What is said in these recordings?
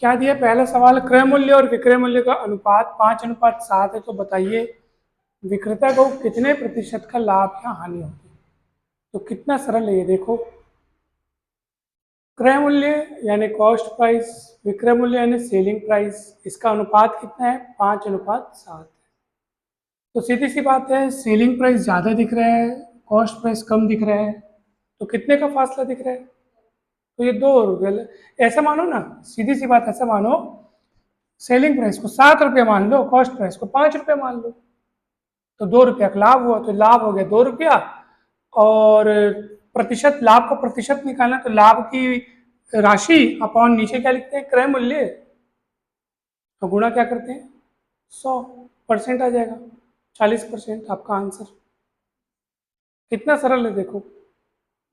क्या दिया पहला सवाल, क्रय मूल्य और विक्रय मूल्य का अनुपात 5:7 है, तो बताइए विक्रेता को कितने प्रतिशत का लाभ या हानि होगी। तो कितना सरल है ये देखो, क्रय मूल्य यानी कॉस्ट प्राइस, विक्रय मूल्य यानी सेलिंग प्राइस, इसका अनुपात कितना है 5:7। तो सीधी सी बात है, सेलिंग प्राइस ज़्यादा दिख रहा है, कॉस्ट प्राइस कम दिख रहा है, तो कितने का फासला दिख रहा है, तो ये 2 रुपये। ऐसा मानो ना, सीधी सी बात ऐसा मानो, सेलिंग प्राइस को 7 रुपये मान लो, कॉस्ट प्राइस को 5 रुपये मान लो, तो 2 रुपया का लाभ हुआ, तो लाभ हो गया 2 रुपया। और प्रतिशत, लाभ का प्रतिशत निकालना, तो लाभ की राशि अपॉन नीचे क्या लिखते हैं, क्रय मूल्य, तो गुणा क्या करते हैं 100% आ जाएगा, 40% आपका आंसर। कितना सरल है देखो,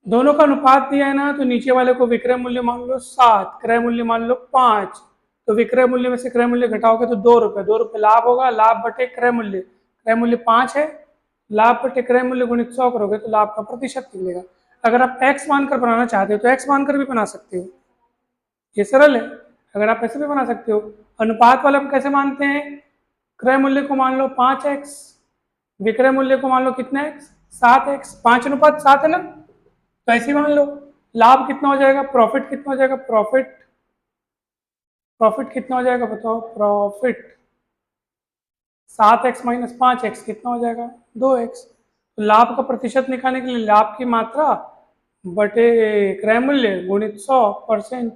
दोनों का अनुपात दिया है ना, तो नीचे वाले को विक्रय मूल्य मान लो 7, क्रय मूल्य मान लो 5, तो विक्रय मूल्य में से क्रय मूल्य घटाओगे तो 2 रुपये, 2 रुपये लाभ होगा, लाभ बटे क्रय मूल्य 5 है, लाभ बटे क्रय मूल्य गुणित 100 करोगे तो लाभ का प्रतिशत निकलेगा। अगर आप x मानकर बनाना चाहते हो तो x मानकर भी बना सकते हो, ये सरल है। अगर आप ऐसे भी बना सकते हो, अनुपात वाले हम कैसे मानते हैं, क्रय मूल्य को मान लो 5x, विक्रय मूल्य को मान लो कितना x 7x, 5:7 है ना, तो ऐसे मान लो। लाभ कितना हो जाएगा, प्रॉफिट कितना हो जाएगा, प्रॉफिट प्रॉफिट कितना हो जाएगा बताओ, प्रॉफिट 7x माइनस 5x कितना हो जाएगा 2x। तो लाभ का प्रतिशत निकालने के लिए लाभ की मात्रा बटे क्रय मूल्य गुणित 100%,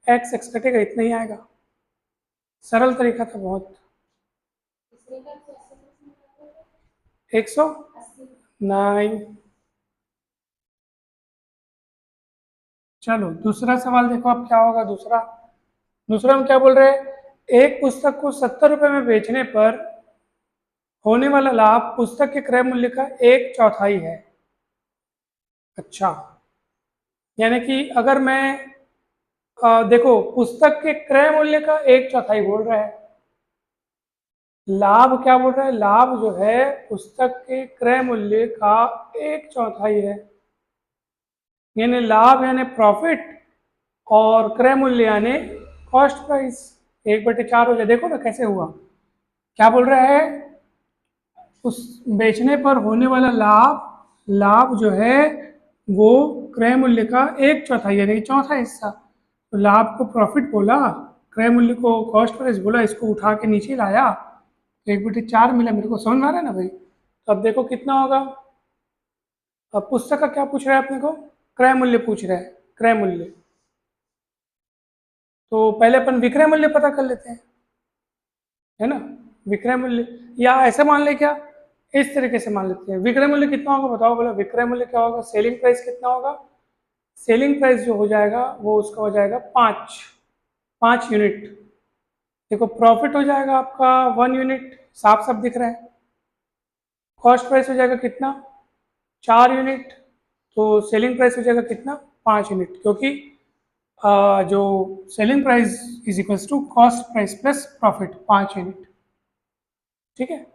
x कटेगा, इतना ही आएगा। सरल तरीका था बहुत। 100 नहीं। चलो दूसरा सवाल देखो, अब क्या होगा दूसरा। दूसरा हम क्या बोल रहे हैं, एक पुस्तक को 70 रुपये में बेचने पर होने वाला लाभ पुस्तक के क्रय मूल्य का 1/4 है। अच्छा, यानी कि अगर मैं देखो, पुस्तक के क्रय मूल्य का 1/4 बोल रहा है, लाभ क्या बोल रहा है, लाभ जो है पुस्तक के क्रय मूल्य का 1/4 है, यानी लाभ यानी प्रॉफिट और क्रय मूल्य यानी कॉस्ट प्राइस, 1/4 हो जाए। देखो ना कैसे हुआ, क्या बोल रहा है, उस बेचने पर होने वाला लाभ, लाभ जो है वो क्रय मूल्य का 1/4 यानी चौथा हिस्सा, तो लाभ को प्रॉफिट बोला, क्रय मूल्य को कॉस्ट प्राइस बोला, इसको उठा के नीचे लाया, तो 1/4 मिला मेरे को। समझ में आ रहा है ना भाई। तो अब देखो कितना होगा, अब पुस्तक का क्या पूछ रहा है अपने को, क्रय मूल्य पूछ रहा है, क्रय मूल्य। तो पहले अपन विक्रय मूल्य पता कर लेते हैं, है ना, विक्रय मूल्य, या ऐसे मान ले क्या, इस तरीके से मान लेते हैं, विक्रय मूल्य कितना होगा बताओ, बोला विक्रय मूल्य क्या होगा, सेलिंग प्राइस कितना होगा, सेलिंग प्राइस जो हो जाएगा वो उसका हो जाएगा 5 यूनिट। देखो प्रॉफिट हो जाएगा आपका 1 यूनिट, साफ साफ दिख रहा है। कॉस्ट प्राइस हो जाएगा कितना 4 यूनिट, तो सेलिंग प्राइस हो जाएगा कितना 5 यूनिट, क्योंकि जो selling price is equals to cost price plus profit 5 unit. ठीक है,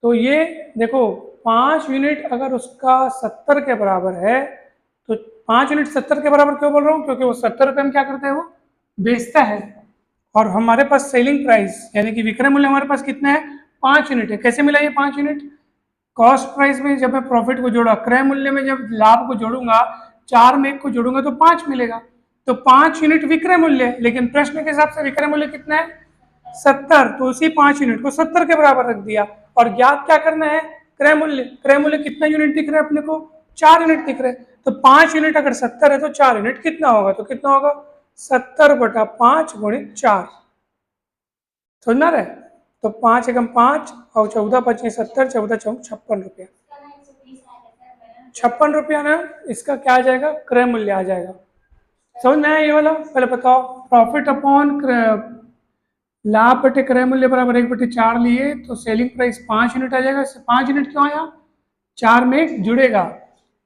तो ये देखो 5 यूनिट अगर उसका 70 के बराबर है, तो 5 यूनिट 70 के बराबर क्यों बोल रहा हूँ, क्योंकि वो 70 रुपये में क्या करता है, वो बेचता है, और हमारे पास सेलिंग प्राइस यानी कि विक्रय मूल्य हमारे पास कितना है 5 यूनिट है। कैसे मिला ये 5 यूनिट, कॉस्ट प्राइस में जब मैं प्रॉफिट को जोड़ा, क्रय मूल्य में जब लाभ को जोड़ूंगा, 4 में 1 को जोड़ूंगा तो 5 मिलेगा, तो 5 यूनिट विक्रय मूल्य है, लेकिन प्रश्न के हिसाब से विक्रय मूल्य कितना है 70, तो उसी 5 यूनिट को 70 के बराबर रख दिया। और ज्ञात क्या करना है, क्रय मूल्य, क्रय मूल्य कितना यूनिट दिख रहा है अपने को 4 यूनिट दिख रहे हैं, तो 5 यूनिट अगर 70 है तो 4 यूनिट कितना होगा, तो कितना होगा 70/5 गुणित 4। समझना रहे, तो 5 एकम 5 और 14×5 70, 14×4 56 रुपया, 56 रुपया ना, इसका क्या आ जाएगा क्रय मूल्य आ जाएगा। समझ में आया ये वाला। पहले बताओ, प्रॉफिट अपॉन लाभ बटे क्रय मूल्य बराबर 1/4 लिए, तो सेलिंग प्राइस 5 यूनिट आ जाएगा। 5 यूनिट क्यों आया, 4 में जुड़ेगा,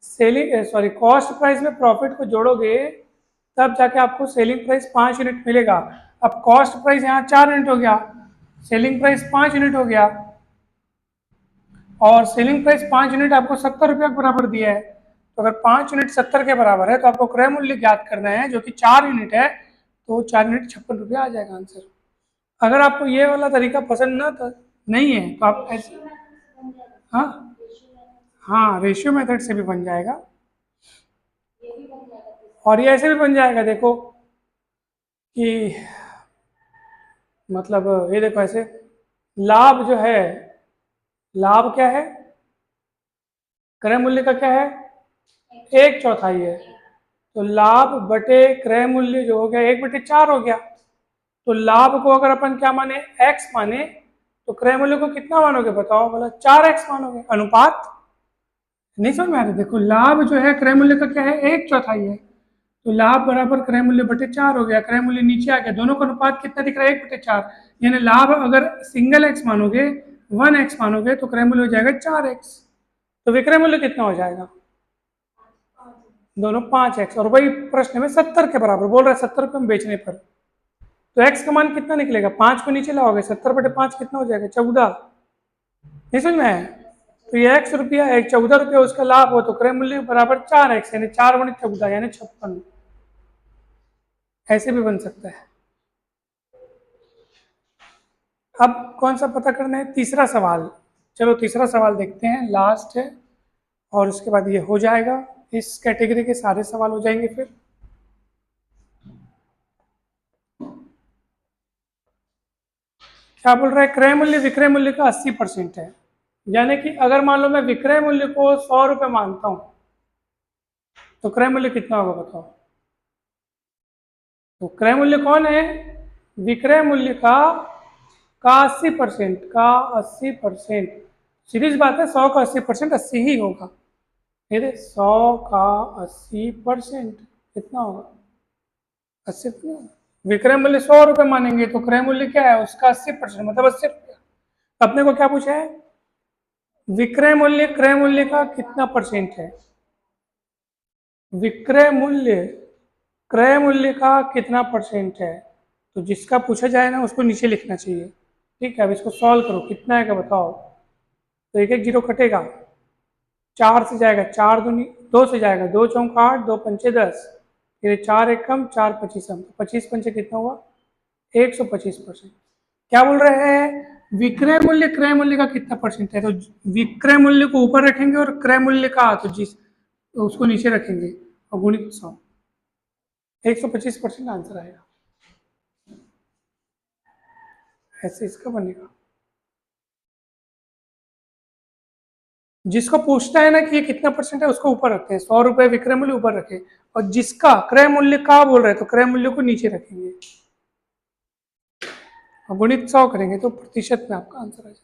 सेलिंग सॉरी कॉस्ट प्राइस में प्रॉफिट को जोड़ोगे तब जाके आपको सेलिंग प्राइस 5 यूनिट मिलेगा। अब कॉस्ट प्राइस यहाँ 4 यूनिट हो गया, सेलिंग प्राइस 5 यूनिट हो गया, और सेलिंग प्राइस 5 यूनिट आपको 70 रुपये के बराबर दिया है, तो अगर 5 यूनिट 70 के बराबर है तो आपको क्रय मूल्य ज्ञात करना है जो कि 4 यूनिट है, तो 4 यूनिट 56 रुपया आ जाएगा आंसर। अगर आपको ये वाला तरीका पसंद नहीं है तो आप ऐसे, हाँ हाँ, रेशियो मेथड से भी बन जाएगा और ये ऐसे भी बन जाएगा। देखो कि मतलब ये देखो ऐसे, लाभ जो है, लाभ क्या है, क्रय मूल्य का क्या है, 1/4 है। तो लाभ बटे क्रय मूल्य जो हो गया 1/4 हो गया। तो लाभ को अगर अपन क्या माने, x माने, तो क्रय मूल्य को कितना मानोगे बताओ, बोला 4x मानोगे। अनुपात नहीं समझ में आ रहा? देखो लाभ जो है क्रय मूल्य का क्या है, 1/4 है। तो लाभ बराबर क्रय मूल्य बटे 4 हो गया, क्रय मूल्य नीचे आ गया, दोनों का अनुपात कितना दिख रहा है, 1/4। यानी लाभ अगर सिंगल एक्स मानोगे, 1x मानोगे, तो क्रय मूल्य हो जाएगा 4x। तो विक्रय मूल्य कितना हो जाएगा, दोनों 5x। और वही प्रश्न में 70 के बराबर बोल रहा है, 70 रुपये में बेचने पर। तो x का मान कितना निकलेगा, 5 को नीचे लाओगे, 70/5 कितना हो जाएगा, 14। नहीं समझ में आया? तो ये x रुपया, 14 रुपया उसका लाभ हो, तो क्रय मूल्य बराबर 4x, यानी 4 × 14 यानी 56। ऐसे भी बन सकता है। अब कौन सा पता करना है, तीसरा सवाल। चलो तीसरा सवाल देखते हैं, लास्ट है, और उसके बाद ये हो जाएगा। इस कैटेगरी के सारे सवाल हो जाएंगे फिर। क्या बोल रहा है, क्रय मूल्य विक्रय मूल्य का 80% है। यानी कि अगर मान लो मैं विक्रय मूल्य को 100 रुपये मानता हूं, तो क्रय मूल्य कितना होगा बताओ। तो क्रय मूल्य कौन है, विक्रय मूल्य का 80%, का 80%। सीरीज बात है, 100 का 80% 80 ही होगा। ये 100 का 80% कितना होगा, 80। विक्रय मूल्य 100 रुपये मानेंगे तो क्रय मूल्य क्या है, उसका 80%, मतलब 80 रुपया। अपने को क्या पूछा है, विक्रय मूल्य क्रय मूल्य का कितना परसेंट है, विक्रय मूल्य क्रय मूल्य का कितना परसेंट है। तो जिसका पूछा जाए ना उसको नीचे लिखना चाहिए। ठीक है, अब इसको सॉल्व करो, कितना है बताओ। तो एक एक जीरो कटेगा, 4 से जाएगा 4 दूनी 2 से जाएगा 2 चौक 8, 2 पंचे 10, फिर 4 एक कम 4 25 हम, 25 पंचे कितना हुआ, 125%। क्या बोल रहे हैं, विक्रय मूल्य क्रय मूल्य का कितना परसेंट है। तो विक्रय मूल्य को ऊपर रखेंगे और क्रय मूल्य का तो तो उसको नीचे रखेंगे और गुणित 100, 125% आंसर आएगा। ऐसे इसका बनेगा। जिसको पूछता है ना कि ये कितना परसेंट है, उसको ऊपर रखते हैं, 100 रुपये विक्रय मूल्य ऊपर रखे, और जिसका क्रय मूल्य का बोल रहे हैं तो क्रय मूल्य को नीचे रखेंगे और गुणित 100 करेंगे, तो प्रतिशत में आपका आंसर आ जाएगा।